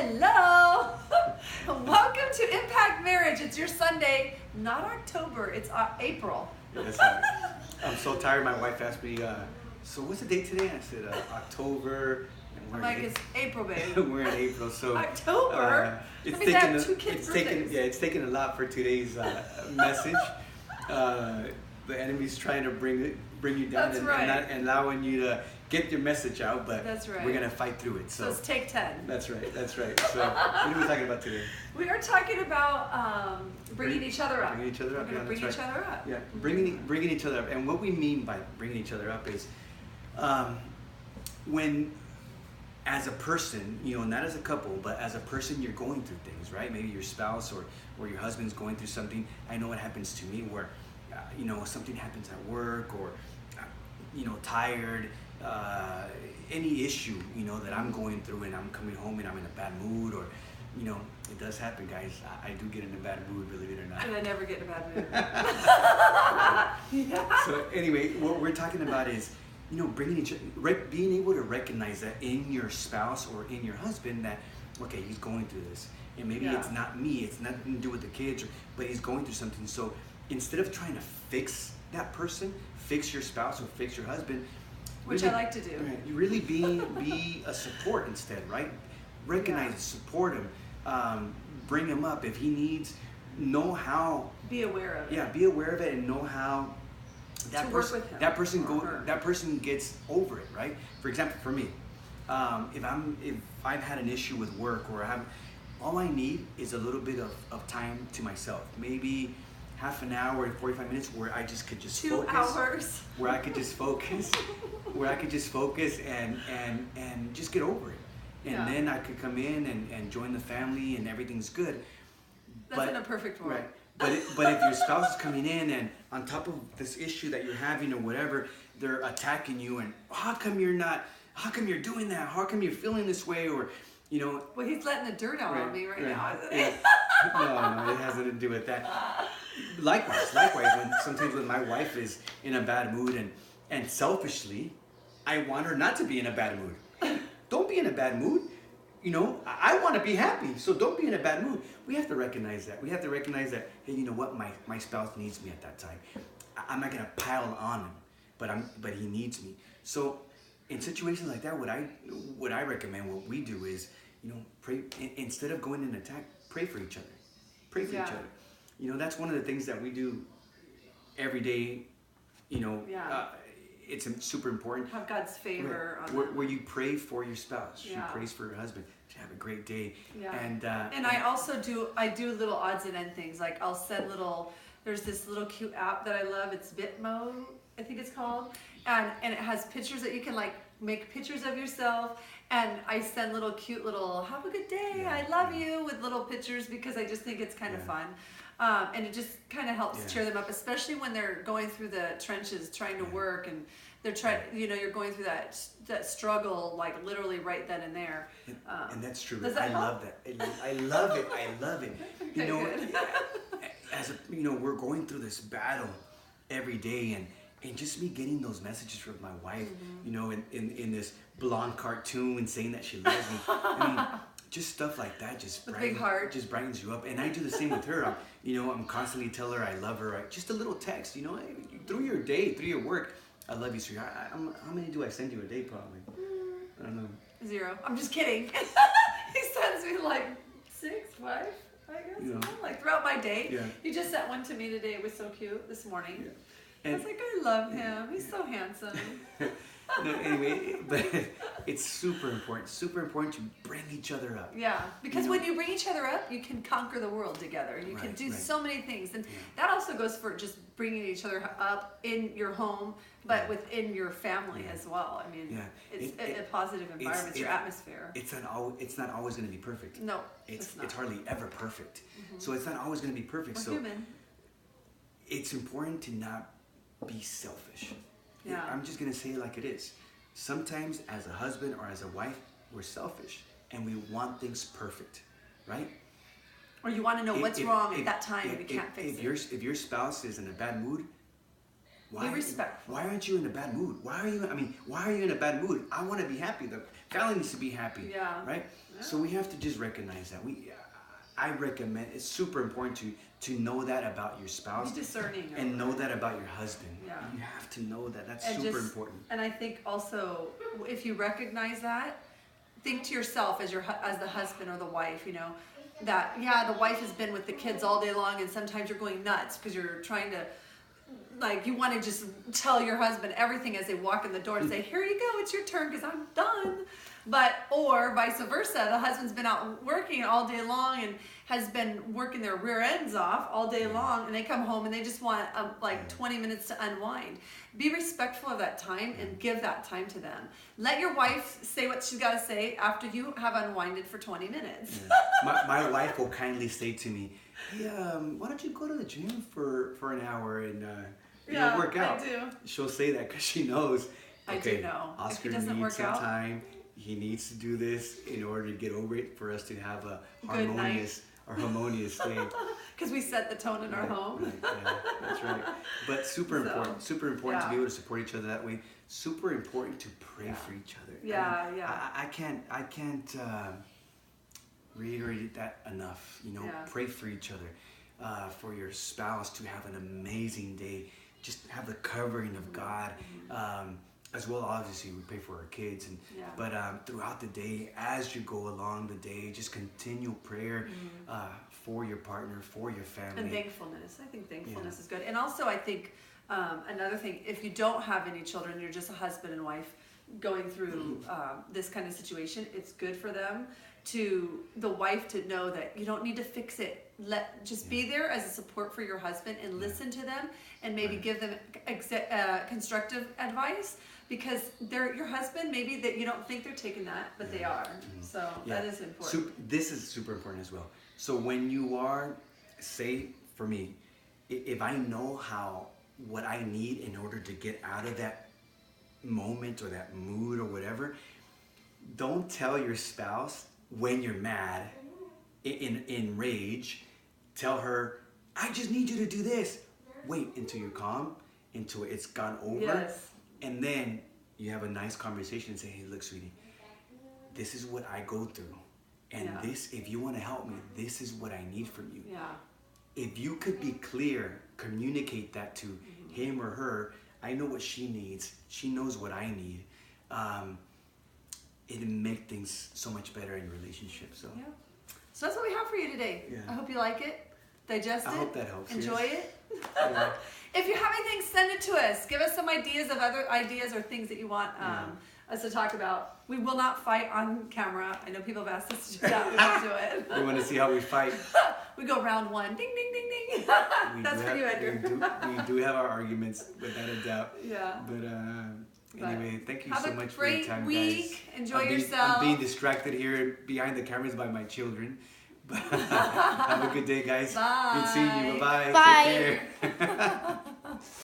Hello! Welcome to Impact Marriage. It's your Sunday, not October, it's April. Yes, I'm so tired. My wife asked me, so what's the date today? I said October. And I'm like, it's April, babe. We're in April, so October? it's I mean, I have two kids' taken, birthdays. it's taken a lot for today's message. The enemy's trying to bring you down. That's and, right. and not allowing you to get your message out, but That's right. we're gonna fight through it. So it's take 10. That's right. So what are we talking about today? We are talking about bringing each other up. Bringing each other up. We're going to bring each other up. Yeah, bringing each other up. And what we mean by bringing each other up is when, as a person, not as a couple, but as a person, you're going through things, right? Maybe your spouse or your husband's going through something. I know it happens to me where, something happens at work or, tired, any issue, that I'm going through and I'm coming home and I'm in a bad mood or, it does happen, guys. I do get in a bad mood, believe it or not. And I never get in a bad mood. Yeah. So anyway, what we're talking about is, being able to recognize that in your spouse or in your husband that, okay, he's going through this. And maybe it's not me, it's nothing to do with the kids, but he's going through something. So instead of trying to fix that person, fix your spouse or fix your husband, Which really, I like to do. Right, you really be a support instead, right? Recognize it, support him, bring him up if he needs, know how. Be aware of it. Yeah, be aware of it and know how that person gets over it, right? For example, for me, if I've had an issue with work or all I need is a little bit of time to myself, maybe half an hour and 45 minutes where I just could just 2 focus. hours. Where I could just focus, and just get over it. And then I could come in and join the family and everything's good. That's in a perfect world. Right. But if your spouse is coming in and on top of this issue that you're having or whatever, they're attacking you and how come you're doing that? How come you're feeling this way? Or, Well, he's letting the dirt out on me right now, isn't he? Yeah. No, it has nothing to do with that. Likewise, sometimes when my wife is in a bad mood and selfishly, I want her not to be in a bad mood. Don't be in a bad mood. I want to be happy, so don't be in a bad mood. We have to recognize that. We have to recognize that, hey, you know what? My spouse needs me at that time. I'm not going to pile on him, but he needs me. So in situations like that, what I recommend, what we do is, pray instead of going in attack, pray for each other. Pray for each other. That's one of the things that we do every day. It's super important. Have God's favor on where you pray for your spouse. Yeah. You praise for your husband. To have a great day. Yeah. And I also do little odds and end things. Like I'll send there's this little cute app that I love. It's Bitmo, I think it's called. And it has pictures that you can make pictures of yourself. And I send cute have a good day, I love you, with little pictures because I just think it's kind of fun. And it just kind of helps cheer them up, especially when they're going through the trenches trying to work and they're trying, you're going through that struggle, literally right then and there. And that's true. Does that help? Love that. I love it. Okay, As we're going through this battle every day and just me getting those messages from my wife, in this blonde cartoon and saying that she loves me. Just stuff like that just brightens you up. And I do the same with her. I'm constantly telling her I love her. Just a little text, through your day, through your work. I love you, sweetheart. How many do I send you a day, probably? I don't know. 0. I'm just kidding. He sends me 6, 5, I guess. Throughout my day. Yeah. He just sent one to me today. It was so cute this morning. Yeah. And I was like, I love him. He's so handsome. No, anyway, but it's super important to bring each other up. Yeah, because when you bring each other up, you can conquer the world together. You can do so many things. And that also goes for just bringing each other up in your home, but within your family as well. I mean, it's a positive environment. It's your atmosphere. It's not always going to be perfect. No, it's hardly ever perfect. So it's not always going to be perfect. We're so human. It's important to not be selfish. Yeah. I'm just going to say it like it is. Sometimes as a husband or as a wife, we're selfish and we want things perfect, right? Or you want to know what's wrong at that time and you can't fix it. If your spouse is in a bad mood, Be respectful. Why aren't you in a bad mood? Why are you in a bad mood? I want to be happy. The family needs to be happy. Yeah. Right? Yeah. So we have to just recognize that. I recommend, it's super important to know that about your spouse. Be discerning. And know that about your husband. Yeah. You have to know that. That's And super important. And I think also, if you recognize that, think to yourself as the husband or the wife, you know, that the wife has been with the kids all day long, and sometimes you're going nuts because you're trying to, like, you want to just tell your husband everything as they walk in the door and say, here you go, it's your turn because I'm done. Or vice versa, the husband's been out working all day long and has been working their rear ends off all day long, and they come home and they just want 20 minutes to unwind. Be respectful of that time and give that time to them. Let your wife say what she's got to say after you have unwinded for 20 minutes. Yeah. My wife will kindly say to me, hey, why don't you go to the gym for an hour and work out? I do. She'll say that because she knows, I do know. Oscar if he doesn't needs work some out, time. He needs to do this in order to get over it, for us to have a Good night. harmonious day. because we set the tone in our home. Right, yeah, that's right. But super important to be able to support each other that way. Super important to pray for each other. I can't reiterate that enough. You know, pray for each other, for your spouse to have an amazing day. Just have the covering of God. As well, obviously, we pray for our kids, but throughout the day, as you go along the day, just continual prayer for your partner, for your family. And thankfulness. I think thankfulness is good. And also, I think another thing, if you don't have any children, you're just a husband and wife going through this kind of situation, it's good for them the wife to know that you don't need to fix it. Just be there as a support for your husband and listen to them and maybe give them constructive advice, because they're your husband. Maybe that you don't think they're taking that, but they are. So that is important. This is super important as well. So when you are, say for me, if I know what I need in order to get out of that moment or that mood or whatever, don't tell your spouse when you're mad, in rage. Tell her, I just need you to do this. Wait until you're calm, until it's gone over, and then you have a nice conversation and say, hey, look, sweetie, this is what I go through, and this, if you want to help me, this is what I need from you. If you could be clear, communicate that to him or her. I know what she needs. She knows what I need. It'll make things so much better in your relationship. So that's what we have for you today. I hope you like it. Digest it. I hope that helps. Enjoy it. If you have anything, send it to us. Give us some ideas of other ideas or things that you want us to talk about. We will not fight on camera. I know people have asked us to do that. We won't do it. We want to see how we fight. We go round one. Ding, ding, ding, ding. That's for you, Edgar. We do have our arguments, without a doubt. But anyway, thank you so much for your time, guys. Have a great week. Enjoy yourself. I'm being distracted here behind the cameras by my children. Have a good day, guys. Bye. Good seeing you. Bye-bye. Bye. Take care.